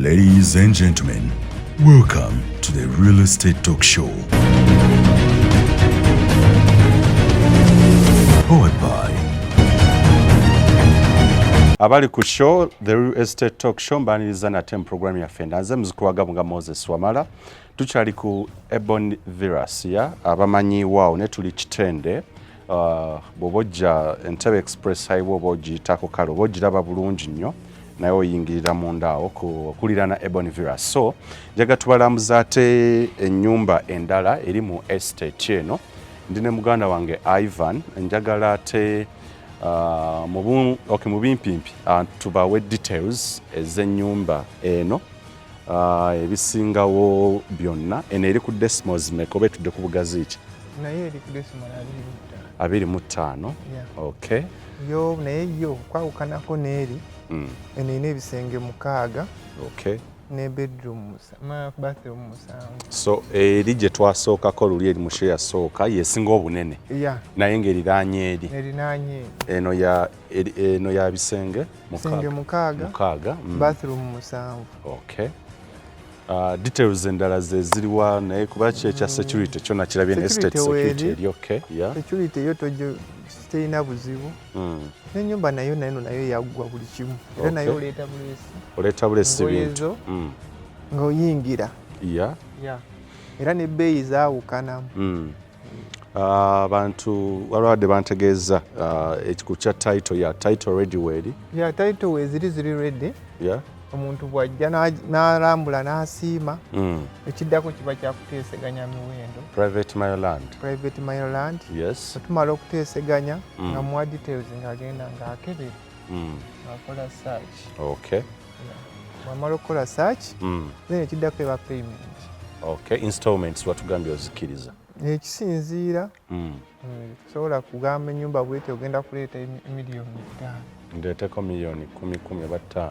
Ladies and gentlemen, welcome to the Real Estate Talk Show. Powered by abali ku show the Real Estate Talk Show mbaniriza nate mu programu ya Fendanze muzikuwaga nga Moses Wamala tukyali ku Ebony Villas ya abamanyi wao ne tuli kitende bobojja Entebbe Express Highway bojitako kalo bojiraba bulungi nnyo naye oyingirira mundaawo okulirana Ebony Villas. So njaga tubalambuza ate ennyumba endala eri mu estate eno ndine muganda wange Ivan njagala ate mu bimpimpi tubawe details ez'ennyumba eno ebisingawo byonna eno eri ku decimals meka oba etudde ku bugazi ki? Naye eri ku decimal 25. Okay. Yo naye yo kwawukanako n'eri eno erina ebisenge 6. Okay. Ne bedroom bathroom 7. So eri gye twasookako luli eri mushe yasooka yesinga obunene naye ng'eriraanye eri erinaanye eno ya bisenge 6 bathroom 7. Okay. Details endala ze ziriwa naye kuba ki ekya security kyonna kirabye ne estate security eri okay. Security yo tojo terina buzibu. N'ennyumba nayo yaggwa buli kimu era nayo oleeta bulesi bintu ng'oyingira era n'ebbeeyi zaawukanamu. Abantu walwadde bantegeeza ku kya title ready weeri title ziri ready. Omuntu bw'ajja n'alambula n'asiima ekiddako kiba kyakuteeseganya miwendo private mayoland. Yes. Otumala okuteeseganya nga muwa details ng'agenda ng'akebera ng'akola search. Okay. Bw'amala okukola search then ekiddako eba payment. Okay. Installments watugambye ozikiriza ekisinziira sobola kugamba ennyumba bwete ogenda kuleeta miliyoni 5 ndeeteko miliyoni 10 oba 5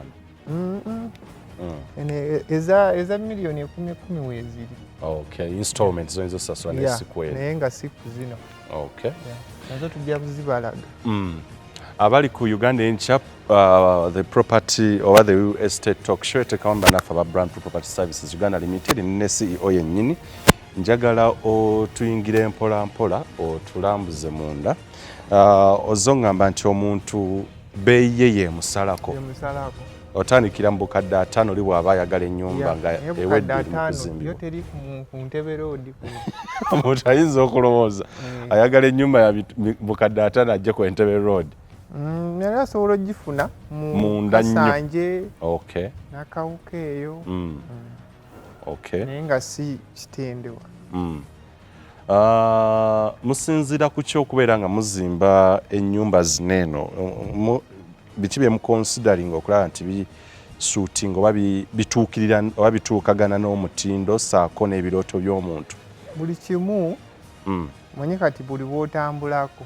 eza miliyoni 10 weeziri. Okay. Installments zoyinza osasula n'esiku eno naye nga siku zino. Okay. nazo tujja kuzibalaga. Abali ku Uganda Inchap the property or the real estate talk show etekawamba naffe aba Brand Property Services Uganda Limited ne CEO yennyini njagala otuyingire mpola mpola otulambuze munda ozongamba nti omuntu beeye ye musalako otandikira mu bukadde 5 oli bw'aba ayagala ennyumba nga ewedde mu kuzimbibwa. Yo teri ku Entebbe road omuntu ayinza okulowooza ayagala ennyumba ya bukadde 5 ajje ku Entebbe road. Naye asobola ogifuna munda nnyo. Kasanje Okay. n'akawuka eyo. Okay. Naye nga si kitendewa. Musinzira ku ky'okubeera nga muzimba ennyumba zineeno biki bye muconsidering okulaba nti bisuutinga oba bituukirira oba bituukagana n'omutindo saako n'ebirooto by'omuntu? Buli kimu manye kati buli bw'otambulako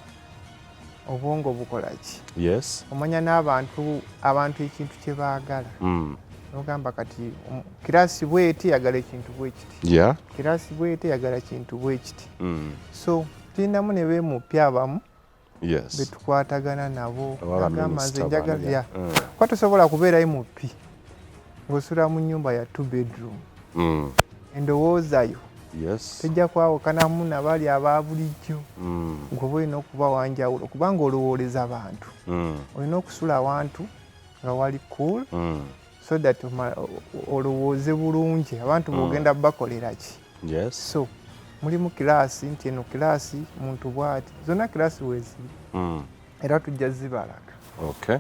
obwongo bukola ki? Yes. Omanya n'abantu ekintu kye baagala. Nogamba kati kirasi bweti yagala ekintu bwekiti. Kirasi bweti yagala kintu bwekiti. So tulinamu ne beemupya abamu betukwatagana nabo agamba nze njagala kwa tosobola kubeerayo mupi ng'osula mu nnyumba ya 2 bedroom. Endowoozayo tejja kwawukanamu nabali aba bulijjo ng'oba olina okuba wanjawulo kubanga olowooleza abantu olina okusula awantu nga wali cool so that olowooze bulungi abantu bw'ogenda bakolera ki. So mulimu kirasi nti eno kirasi muntu bw'ati zonna kirasi weeziri era tujja zibalaga. Okay.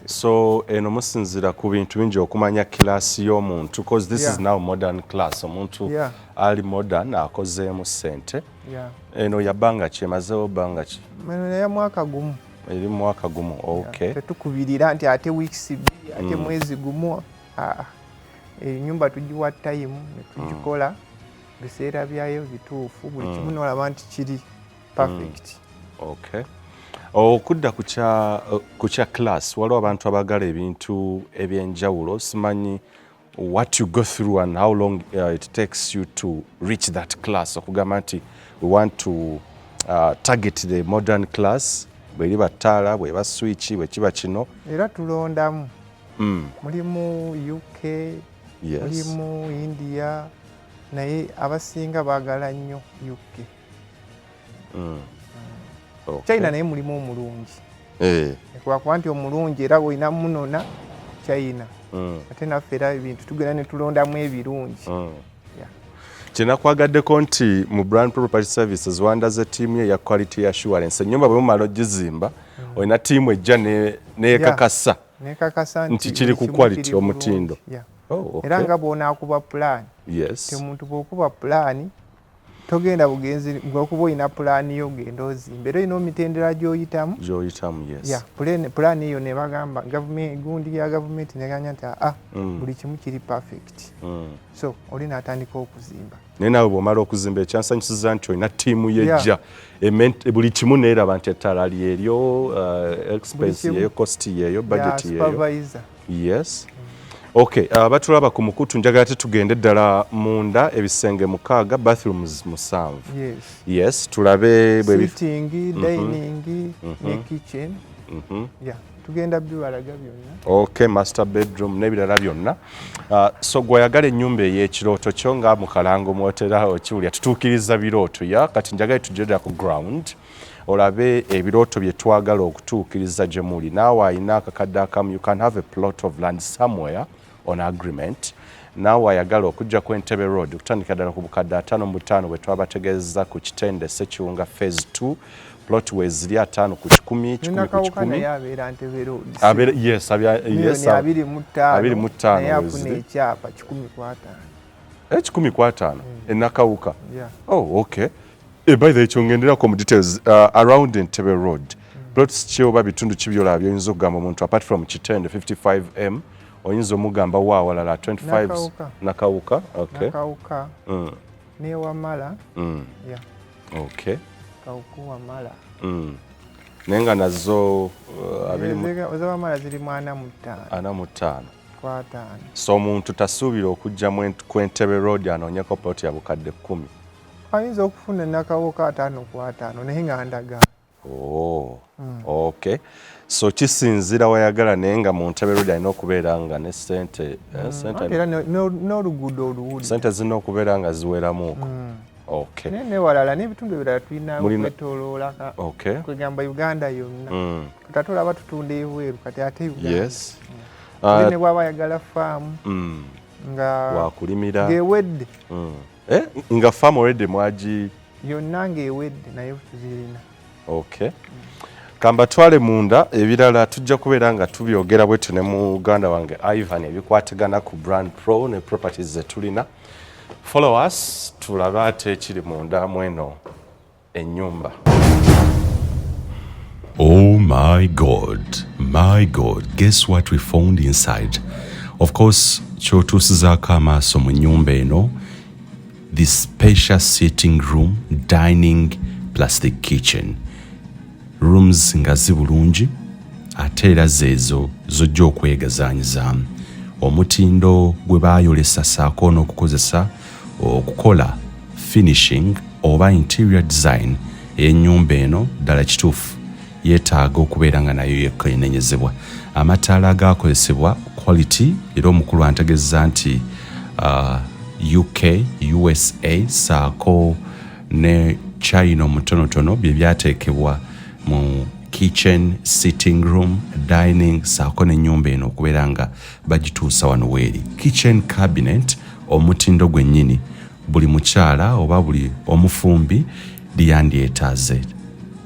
So eno musinzira ku bintu bingi okumanya kirasi y'omuntu because this is now modern class omuntu ali modern akozeemu ssente. Eno yabbanga ki emazeewo bbanga ki? Eno ya mwaka gumu. Eri mwaka gumu. Okay. Tetukubirira nti ate weeks 2 ate mwezi gumu. Ennyumba tugiwa time ne tugikola biseera byayo bituufu buli kimu n'olaba nti kiri perfect. Okay. Okudda ku kya class waliwo abantu abagala ebintu ebyenjawulo simanyi what you go through and how long it takes you to reach that class okugamba nti we want to target the modern class bweriba ttaala bweba switch bwe kiba kino era tulondamu mulimu UK Yes. Mulimu India naye abasinga baagala nnyo UK. Okay. China naye mulimu omulungi. Kuba nti omulungi era olina munona China. Ate naffe era ebintu tugenda ne tulondamu ebirungi. Kyenakwagadeko nti mu Brand Property Services wandaze ttiimu ya Quality Assurance. Ennyumba bwe mumala ogizimba olina ttiimu ejja neekakasa nti kiri ku quality omutindo. Era nga bw'onaakuba pulaani. Omuntu bw'okuba pulaani togenda bugenzi ng'okuba olina pulaani yo ogenda ozimba. Era olina omitendera gy'oyitamu. Pulaani eyo ne bagamba gundi ya gavumenti neganya nti buli kimu kiri perfect. So oli n'atandika okuzimba. Naye naawe bw'omala okuzimba ekyansanyusiza nti olina ttiimu yejja buli kimu neeraba nti ettaala lyeryo, expense yeyo, cost yeyo, budget yeyo. Okay, batulaba ku mukutu njagala tetugende ddala munda ebisenge 6, bathrooms 7. Yes, tulabe sitting, dining, ne kitchen. Tugenda biwalaga byonna. Okay, master bedroom n'ebirala byonna. So gwayagala ennyumba ey'ekirooto kyo nga mu kalango mwotera okiwulya tutuukiriza birooto kati njagala tugyerera ku ground olabe ebirooto bye twagala okutuukiriza gye muli. Naawe ayina akakadde akamu, you can have a plot of land somewhere on agreement. Naawe ayagala okujja ku Entebbe Road okutandika ddala ku bukadde 5 bwe twabategeeza ku Kitende Ssekiwunga phase 2 plot weziri 5 ku 10, 10 ku 10. Yabeera Entebbe Road. Yes, 25 naye afuna ekyapa 10 ku 5. Enakawuka. Okay. By the way, kyongenderako mu details around Entebbe Road. Plots ki oba bitundu ki byolaba by'oyinza okugamba omuntu apart from Kitende 55M oyinza omugamba wa walala 25 Nakawuka. Okay. Nakawuka. Ne Wamala. Okay. Kawuku Wamala. Naye nga nazo Wamala ziri 45. So omuntu tasuubira okujja ku Entebbe Road anoonyeko plot ya bukadde 10. Ayinza okufuna Nakawuka 5 ku 5 naye nga ndaga. Okay. So kisinzira wayagala naye nga mu Entebbe Road alina okubeera nga ne ssente era n'oluguudo oluwuli. Ssente zirina okubeera nga ziweramuuko. Okay. Ne walala n'ebitundu ebirala tulina okwetooloola kwegamba Uganda yonna. Tutatulaba tutunda ebweru kati ate Uganda. Yes. Ne bw'aba ayagala faamu nga wakulimira ng'ewedde. Nga faamu already mwagi yonna ng'ewedde naye tuzirina. Okay. Kambatwale munda ebirala tujja kubeera nga tubyogera bwetu ne muganda wange Ivan ebikwategana ku Brand Pro ne properties ze tulina. Follow us tulabe ate ekiri munda mweno ennyumba. Oh my God, guess what we found inside? Of course, kyotuusizaako amaaso mu nnyumba eno, this spacious sitting room, dining plus the kitchen. Rooms nga zibulungi ate era zeezo zojja okwegazaanyizaamu. Omutindo gwe baayolesa saako n'okukozesa okukola finishing oba interior design ey'ennyumba eno ddala kituufu yeetaaga okubeera nga nayo yekennenyezebwa. Amataala agaakozesebwa quality era omukulu antegeeza nti UK, USA saako ne China omutonotono bye byateekebwa mu kitchen, sitting room, dining saako n'ennyumba eno okubeera nga bagituusa wano weeri. Kitchen cabinet omutindo gwennyini buli mukyala oba buli omufumbi lyandyetaaze.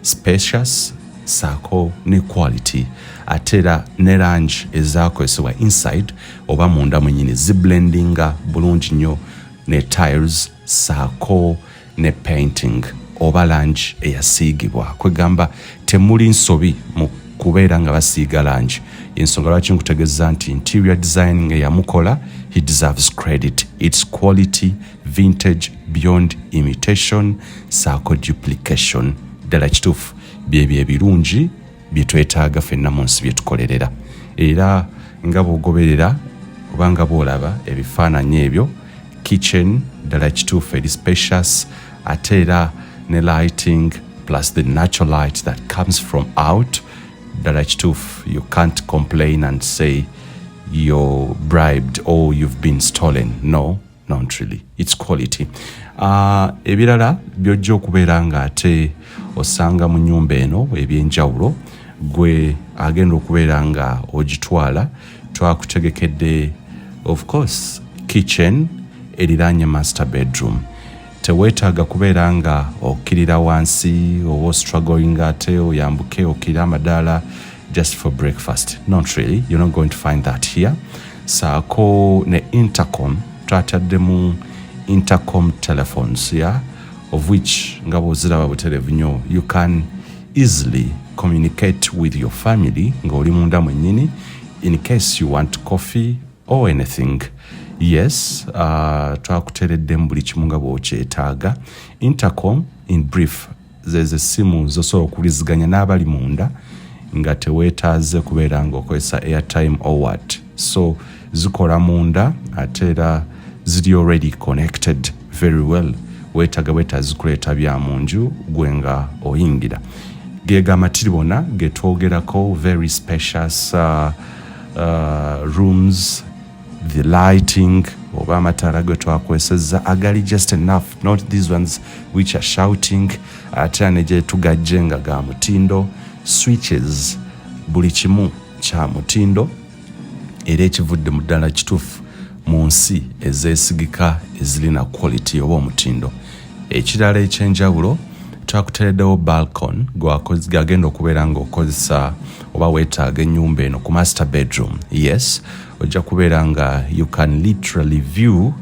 Spacious saako ne quality ate era ne range ezaakozesebwa inside oba munda mwennyini ziblendinga bulungi nnyo ne tiles saako ne painting oba langi eyasiigibwa. Kwegamba temuli nsobi mu kubeera nga basiiga langi. Ensonga lwaki nkutegeeza nti interior design eyamukola he deserves credit. It's quality, vintage, beyond imitation, saako duplication. Ddala kituufu byebyo ebirungi bye twetaaga ffenna mu nsi bye tukolerera. Era nga bw'ogoberera oba nga bw'olaba ebifaananyi ebyo, kitchen ddala kituufu eri spacious ate era ne lighting plus the natural light that comes from out ddala kituufu. You can't complain and say you're bribed or you've been stolen. No, not really. It's quality. Ebirala byojja okubeera nga ate osanga mu nnyumba eno ebyenjawulo gwe agenda okubeera nga ogitwala twakutegekedde of course kitchen eriraanye master bedroom. Teweetaaga kubeera nga okkirira wansi oba struggling ate oyambuke okkirira amadaala just for breakfast. Not really. You're not going to find that here. Saako ne intercom twataddemu intercom telephones, yeah, of which nga bw'oziraba butereevu nnyo you can easily communicate with your family ng'oli munda mwennyini in case you want coffee or anything. Yes, twakuteereddemu buli kimu nga bw'okyetaaga. Intercom in brief zezo essimu zosobola okuwuliziganya n'abali munda nga teweetaaze kubeera ng'okozesa airtime or what. So zikola munda ate era ziri already connected very well. Weetaaga bwetazikuleeta bya mu nju gwe nga oyingira. Geega amatiribona ge twogerako, very spacious rooms, the lighting oba amataala ge twakozesezza agali just enough, not these ones which are shouting ate ne gye tugajje nga ga mutindo. Switches buli kimu kya mutindo era ekivudde mu ddala kituufu mu nsi ezeesigika ezirina quality oba omutindo. Ekirala ekyenjawulo twakuteereddewo balcon gwagenda okubeera ng'okozesa oba weetaaga ennyumba eno ku master bedroom. Yes, ojja kubeera nga you can literally view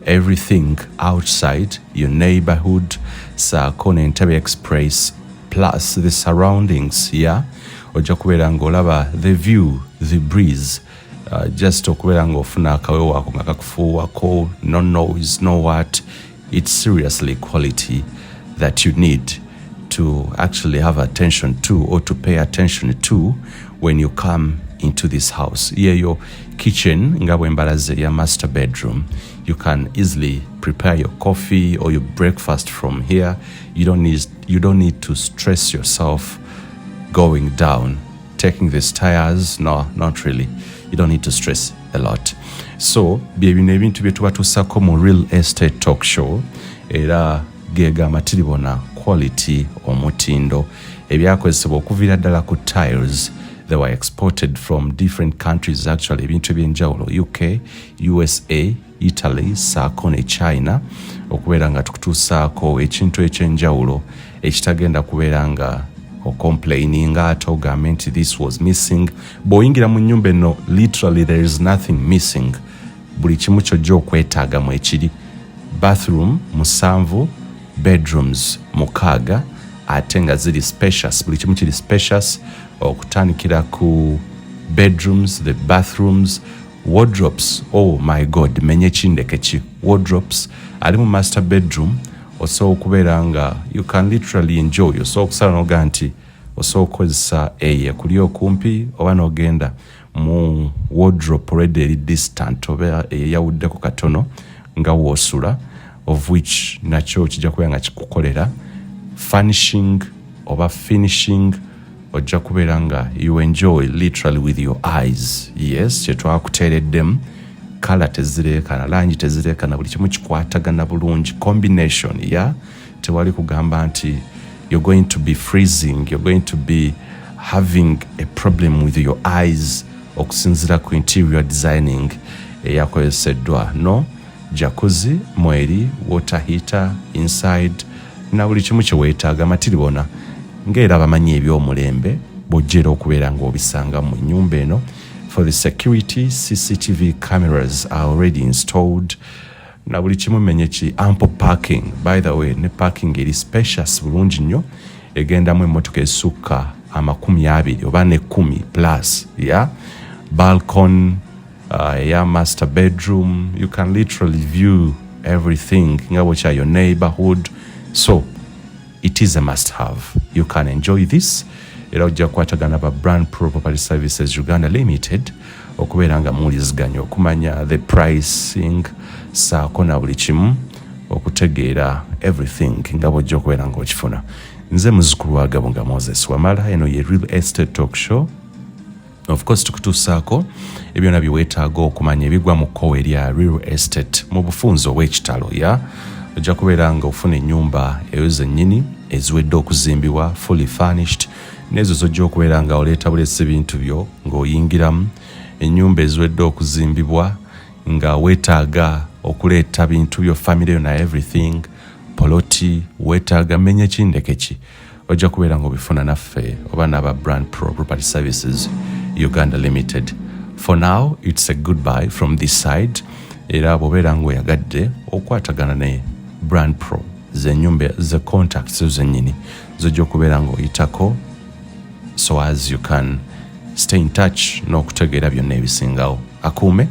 everything outside your neighborhood saako ne Entebbe express plus the surroundings. Yeah, ojja kubeera ng'olaba the view, the breeze, just okubeera ng'ofuna akawewo wako nga kakufuuwako, no noise, no what. It's seriously quality that you need to actually have attention to or to pay attention to when you come into this house. Here your kitchen nga bwembalaze ya master bedroom, you can easily prepare your coffee or your breakfast from here. You don't need to stress yourself going down, taking the stairs. No, not really. You don't need to stress a lot. So bye bino ebintu bye tuba tussako mu real estate talk show era geega amatiribona quality omutindo ebyakozesebwa okuviira ddala ku tiles. They were exported from different countries actually, ebintu ebyenjawulo, UK, USA, Italy, saako ne China, okubeera nga tukutuusaako ekintu ekyenjawulo ekitagenda kubeera nga ocomplaininga ate ogambe nti this was missing. Bw'oyingira mu nnyumba eno literally there is nothing missing. Buli kimu kyojja okwetaaga mu ekiri. Bathroom 7, bedrooms 6 ate nga ziri spacious. Buli kimu kiri spacious okutandikira ku bedrooms, the bathrooms, wardrobes. Oh my god, menye kindeke ki wardrobes ali mu master bedroom. Osobola okubeera nga you can literally enjoy. Osobola okusala n'oga nti osobola okukozesa ekuli okumpi oba n'ogenda mu wardrobe already eri distant oba eyawuddeko katono nga woosula, of which nakyo kijja kubeera nga kikukolera furnishing oba finishing. Ojja kubeera nga you enjoy literally with your eyes. Yes, kyetwakuteereddemu. Kala tezireekana, langi tezireekana, buli kimu kikwatagana bulungi. Combination, yeah? Tewali kugamba nti you're going to be freezing, you're going to be having a problem with your eyes okusinziira ku interior designing eyakozeseddwa. No, jacuzzi mweri, water heater inside na buli kimu kyeweetaaga amatiribona ng'era bamanyi eby'omulembe bw'ojjera okubeera ng'obisanga mu nnyumba eno. For the security, CCTV cameras are already installed. Na buli kimu menyeki ample parking. By the way, ne parking eri spacious bulungi nnyo egendamu emmotoka esukka 20 oba ne 10 plus. Yeah, balcon, yeah, master bedroom. You can literally view everything nga bw'okya your neighborhood. So it is a must have. You can enjoy this. Era ojja kukwatagana ba Brand Pro Property Services Uganda Limited okubeera nga muwuliziganya okumanya the pricing saako na buli kimu okutegeera everything nga bw'ojja okubeera ng'okifuna. Nze muzzukulu wa Gabo nga Moses Wamala, eno ye Real Estate Talk Show of course tukutuusaako ebyonna byeweetaaga okumanya ebigwa mu kkowe erya real estate mu bufunzo obw'ekitalo ya ojja kubeera nga ofuna ennyumba eyo zennyini eziwedde okuzimbibwa fully furnished n'ezo zojja okubeera nga oleeta bulesi bintu byo ng'oyingiramu ennyumba eziwedde okuzimbibwa nga weetaaga okuleeta bintu byo family yo na everything poloti weetaaga menye kindekeki ojja kubeera ng'obifuna naffe oba n'aba Brand Pro Property Services Uganda Limited. For now, it's a goodbye from this side. Era bw'obeera ng'oyagadde okwatagana ne Brand Pro z'ennyumba ze contacts zennyini zojja okubeera ng'oyitako so as you can stay in touch n'okutegeera byonna ebisingawo. Akuume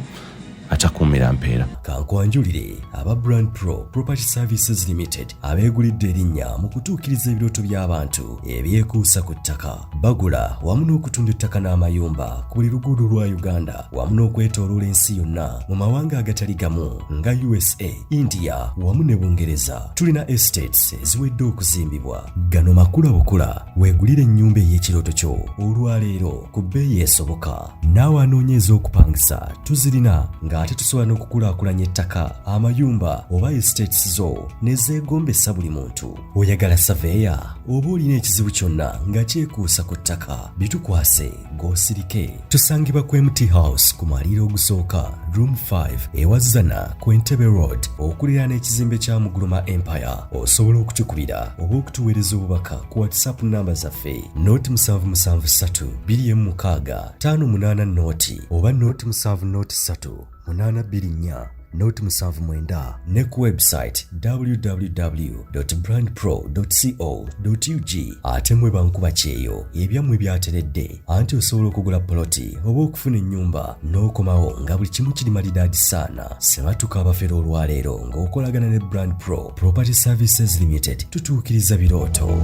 atakuumira mpeera. Kankwanjulire aba Brand Pro Property Services Limited abeegulidde erinnya mu kutuukiriza ebirooto by'abantu ebyekuusa ku ttaka. Bagula wamu n'okutunda ettaka n'amayumba ku buli luguudo lwa Uganda wamu n'okwetooloola ensi yonna mu mawanga agatali gamu nga USA, India wamu ne Bungereza. Tulina estates eziwedde okuzimbibwa. Gano makula bukula weegulire ennyumba ey'ekirooto kyo olwaleero ku bbeeyi esoboka. Naawe anoonyeeza okupangisa tuzirina ate tusobola n'okukulaakulanya ettaka amayumba oba estates zo ne zeegombesa buli muntu. Oyagala saveya oba olina ekizibu kyonna nga kyekuusa ku ttaka bitukwase g'osirike. Tusangibwa ku MT House ku maliro ogusooka room 5 ewazana ku Entebbe Road okuliraana ekizimbe kya Muguluma Empire. Osobola okutukubira oba okutuweereza obubaka ku WhatsApp namba zaffe 0773 216 588 oba 0703 824 Note 79 ne ku website www.brandpro.co.ug. ate mwe bankuba kyeyo ebyammwe byateredde anti osobola okugula poloti oba okufuna ennyumba n'okomawo nga buli kimu kiri malidaadi saana. Sebatuka abafera olwaleero ng'okolagana ne Brand Pro Property Services Limited tutuukiriza birooto.